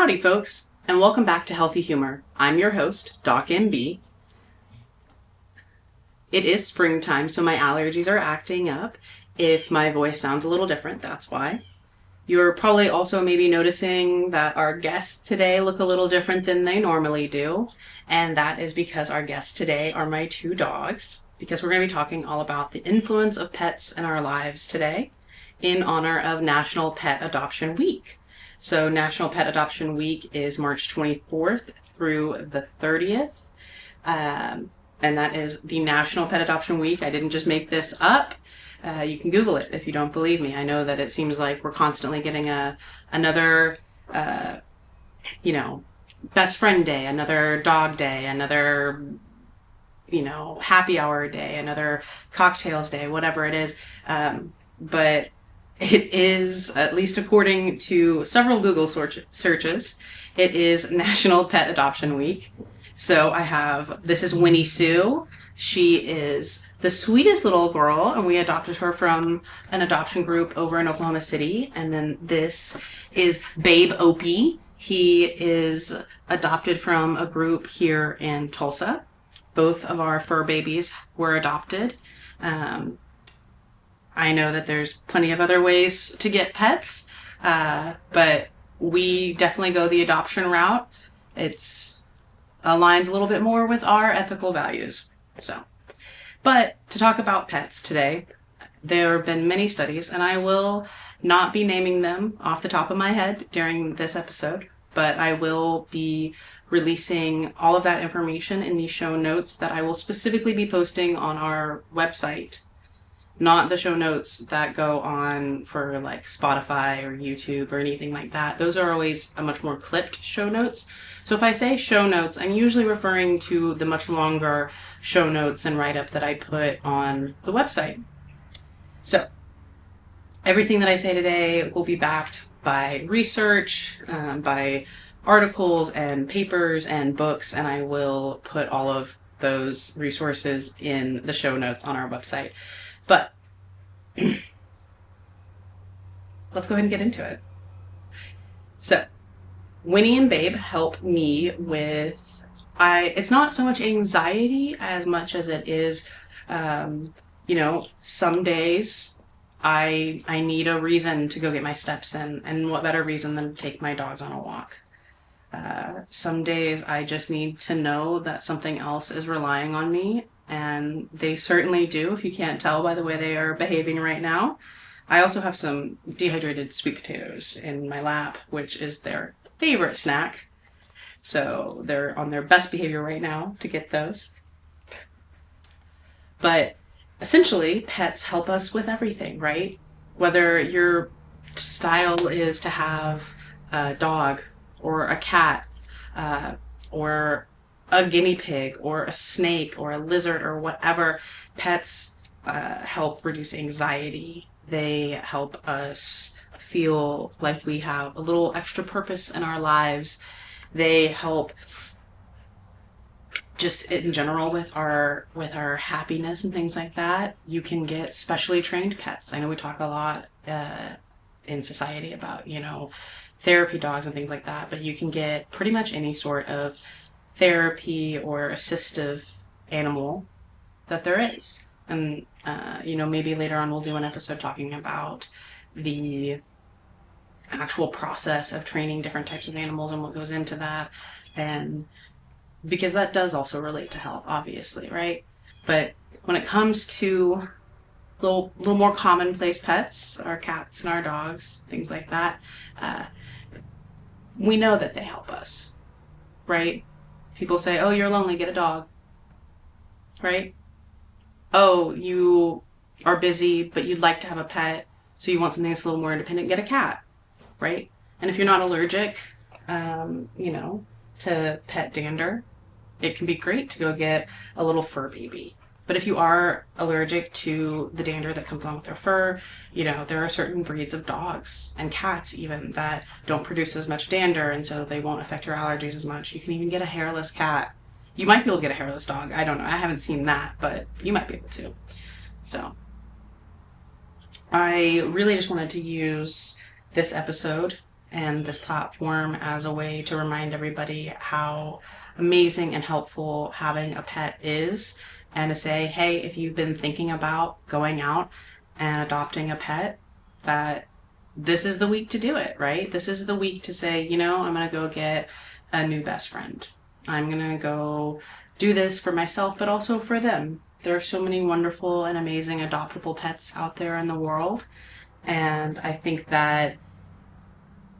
Howdy folks, and welcome back to Healthy Humor. I'm your host, Doc MB. It is springtime, so my allergies are acting up. If my voice sounds a little different, that's why. You're probably also maybe noticing that our guests today look a little different than they normally do, and that is because our guests today are my two dogs, because we're going to be talking all about the influence of pets in our lives today in honor of National Pet Adoption Week. So National Pet Adoption Week is March 24th through the 30th. And that is the National Pet Adoption Week. I didn't just make this up. You can Google it if you don't believe me. I know that it seems like we're constantly getting another best friend day, another dog day, another, happy hour day, another cocktails day, whatever it is. But it is, at least according to several Google searches, it is National Pet Adoption Week. So this is Winnie Sue. She is the sweetest little girl, and we adopted her from an adoption group over in Oklahoma City. And then this is Babe Opie. He is adopted from a group here in Tulsa. Both of our fur babies were adopted. I know that there's plenty of other ways to get pets, but we definitely go the adoption route. It's aligns a little bit more with our ethical values. But to talk about pets today, there have been many studies, and I will not be naming them off the top of my head during this episode, but I will be releasing all of that information in the show notes that I will specifically be posting on our website. Not the show notes that go on for like Spotify or YouTube or anything like that. Those are always a much more clipped show notes. So if I say show notes, I'm usually referring to the much longer show notes and write-up that I put on the website. So everything that I say today will be backed by research, by articles and papers and books, and I will put all of those resources in the show notes on our website. But let's go ahead and get into it. So, Winnie and Babe help me with, it's not so much anxiety as much as it is, some days I need a reason to go get my steps in, and what better reason than to take my dogs on a walk. Some days I just need to know that something else is relying on me, and they certainly do, if you can't tell by the way they are behaving right now. I also have some dehydrated sweet potatoes in my lap, which is their favorite snack. So they're on their best behavior right now to get those. But essentially, pets help us with everything, right? Whether your style is to have a dog or a cat or a guinea pig or a snake or a lizard or whatever, pets help reduce anxiety. They help us feel like we have a little extra purpose in our lives. They help just in general with our happiness and things like that. You can get specially trained pets. I know we talk a lot in society about, therapy dogs and things like that, but you can get pretty much any sort of therapy or assistive animal that there is. And, maybe later on we'll do an episode talking about the actual process of training different types of animals and what goes into that. And because that does also relate to health, obviously, right? But when it comes to little more commonplace pets, our cats and our dogs, things like that, we know that they help us, right? People say, oh, you're lonely, get a dog, right? Oh, you are busy, but you'd like to have a pet, so you want something that's a little more independent, get a cat, right? And if you're not allergic, to pet dander, it can be great to go get a little fur baby. But if you are allergic to the dander that comes along with their fur, there are certain breeds of dogs and cats even that don't produce as much dander, and so they won't affect your allergies as much. You can even get a hairless cat. You might be able to get a hairless dog. I don't know. I haven't seen that, but you might be able to. So I really just wanted to use this episode and this platform as a way to remind everybody how amazing and helpful having a pet is, and to say, hey, if you've been thinking about going out and adopting a pet, that this is the week to do it, right? This is the week to say, you know, I'm going to go get a new best friend. I'm going to go do this for myself, but also for them. There are so many wonderful and amazing adoptable pets out there in the world. And I think that,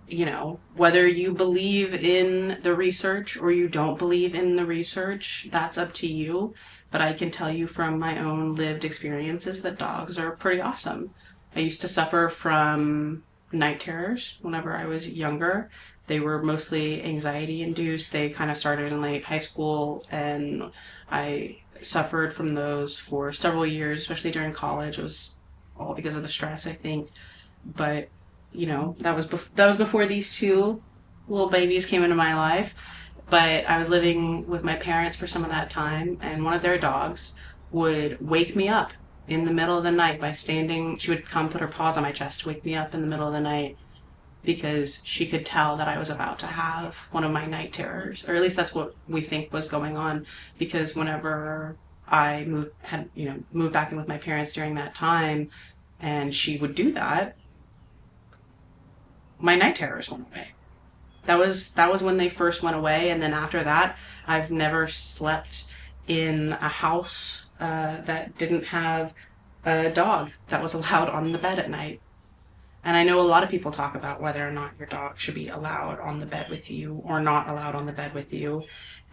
you know, whether you believe in the research or you don't believe in the research, that's up to you. But I can tell you from my own lived experiences that dogs are pretty awesome. I used to suffer from night terrors whenever I was younger. They were mostly anxiety induced. They kind of started in late high school, and I suffered from those for several years, especially during college. It was all because of the stress, I think. But, you know, that was before these two little babies came into my life. But I was living with my parents for some of that time, and one of their dogs would wake me up in the middle of the night by standing. She would come put her paws on my chest to wake me up in the middle of the night because she could tell that I was about to have one of my night terrors, or at least that's what we think was going on. Because whenever I moved back in with my parents during that time, and she would do that, my night terrors went away. That was when they first went away, and then after that, I've never slept in a house that didn't have a dog that was allowed on the bed at night. And I know a lot of people talk about whether or not your dog should be allowed on the bed with you or not allowed on the bed with you.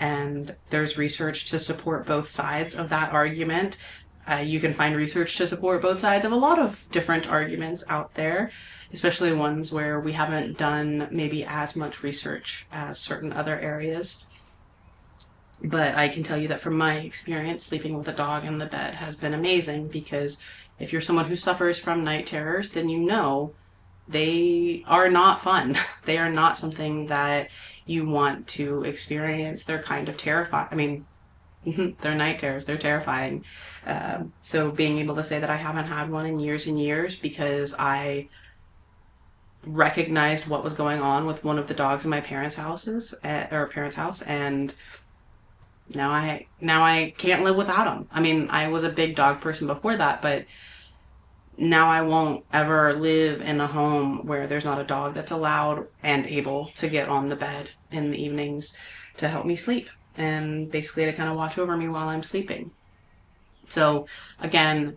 And there's research to support both sides of that argument. You can find research to support both sides of a lot of different arguments out there, especially ones where we haven't done maybe as much research as certain other areas. But I can tell you that from my experience, sleeping with a dog in the bed has been amazing, because if you're someone who suffers from night terrors, then you know they are not fun. They are not something that you want to experience. They're kind of terrifying. I mean, they're night terrors. They're terrifying. So being able to say that I haven't had one in years and years because I recognized what was going on with one of the dogs in my parents' house, and now I can't live without him. I mean, I was a big dog person before that, but now I won't ever live in a home where there's not a dog that's allowed and able to get on the bed in the evenings to help me sleep, and basically to kind of watch over me while I'm sleeping. So again,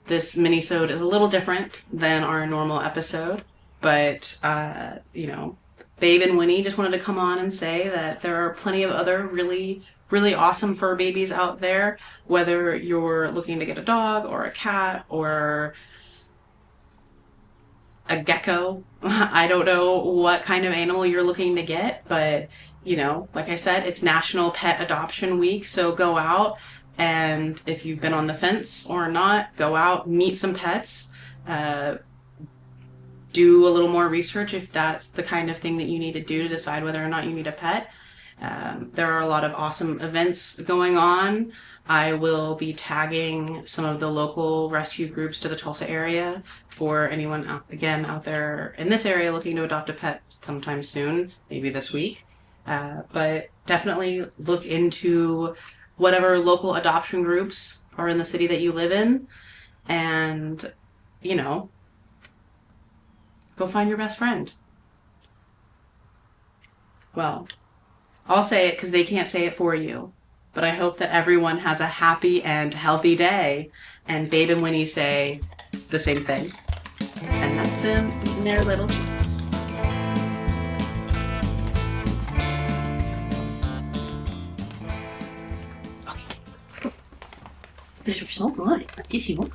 this minisode is a little different than our normal episode, but Babe and Winnie just wanted to come on and say that there are plenty of other really, really awesome fur babies out there, whether you're looking to get a dog or a cat or a gecko. I don't know what kind of animal you're looking to get, but, you know, like I said, it's National Pet Adoption Week, so go out, and if you've been on the fence or not, go out, meet some pets, do a little more research if that's the kind of thing that you need to do to decide whether or not you need a pet. There are a lot of awesome events going on. I will be tagging some of the local rescue groups to the Tulsa area for anyone out there in this area looking to adopt a pet sometime soon, maybe this week. But definitely look into whatever local adoption groups are in the city that you live in, and, you know, go find your best friend. Well, I'll say it because they can't say it for you. But I hope that everyone has a happy and healthy day. And Babe and Winnie say the same thing. And that's them eating their little treats. Okay, let's go. These are so good. Easy one.